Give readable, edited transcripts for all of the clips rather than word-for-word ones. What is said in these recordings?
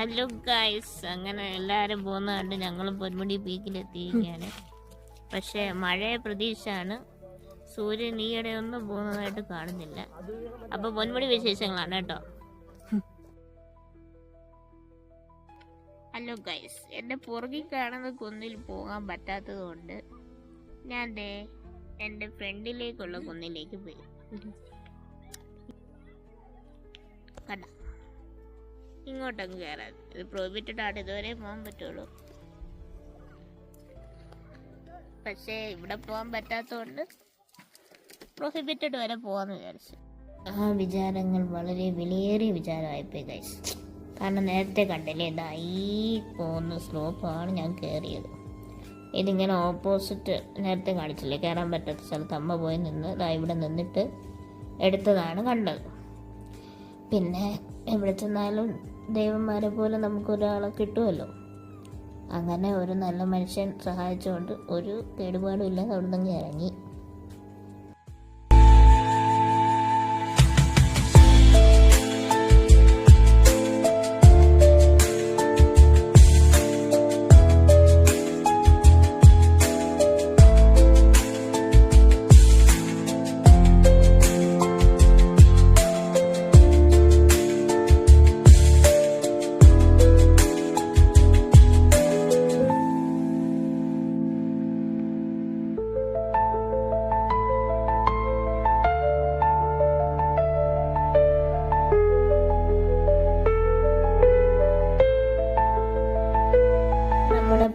Hello guys, അങ്ങനെ എല്ലാവരും പോകുന്ന കണ്ട് ഞങ്ങളും പൊന്മുടി പീക്കിലെത്തിയിരിക്കുകയാണ്. പക്ഷേ മഴയെ പ്രതീക്ഷയാണ്. സൂര്യൻ ഈയിടെ ഒന്നും പോകുന്നതായിട്ട് കാണുന്നില്ല. അപ്പൊ പൊന്മുടി വിശേഷങ്ങളാണ് കേട്ടോ. ഹലോ ഗൈസ്, എന്റെ പുറകിൽ കാണുന്ന കുന്നിൽ പോകാൻ പറ്റാത്തത് കൊണ്ട് ഞാൻ എന്റെ ഫ്രണ്ടിലേക്കുള്ള കുന്നിലേക്ക് പോയി. കണ്ട, ഇങ്ങോട്ടങ്ങ് കയറാൻ ഇത് പ്രോഹിബിറ്റഡ് ആണ്. ഇതുവരെ പോകാൻ പറ്റുള്ളൂ. പക്ഷേ ഇവിടെ പോകാൻ പറ്റാത്തതുകൊണ്ട് പ്രോഹിബിറ്റഡ് വരെ പോകാന്ന് വിചാരിച്ചു. ആ വിചാരങ്ങൾ വളരെ വിലയേറിയ വിചാരമായിപ്പോയി ഗൈസ്. കാരണം നേരത്തെ കണ്ടില്ലേ, ഇതാ ഈ പോകുന്ന സ്ലോപ്പാണ് ഞാൻ കയറിയത്. ഇതിങ്ങനെ ഓപ്പോസിറ്റ് നേരത്തെ കാണിച്ചില്ലേ, കയറാൻ പറ്റാത്ത സ്ഥലത്ത് അമ്മ പോയി നിന്ന് ഇതാ ഇവിടെ നിന്നിട്ട് എടുത്തതാണ് കണ്ടത്. പിന്നെ എവിടെ ചെന്നാലും ദൈവന്മാരെ പോലെ നമുക്കൊരാളെ കിട്ടുമല്ലോ. അങ്ങനെ ഒരു നല്ല മനുഷ്യൻ സഹായിച്ചുകൊണ്ട് ഒരു കേടുപാടും ഇല്ലാതെ അവിടെ നിന്ന് ഇറങ്ങി.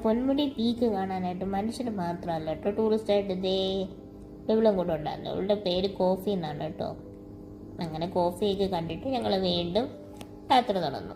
പൊന്മുടി പീക്ക് കാണാനായിട്ട് മനുഷ്യന് മാത്രമല്ല കേട്ടോ, ടൂറിസ്റ്റായിട്ട് ഇവളും കൂടെ ഉണ്ടായിരുന്നു. ഇവളുടെ പേര് കോഫി എന്നാണ് കേട്ടോ. അങ്ങനെ കോഫിയൊക്കെ കണ്ടിട്ട് ഞങ്ങൾ വീണ്ടും യാത്ര തുടർന്നു.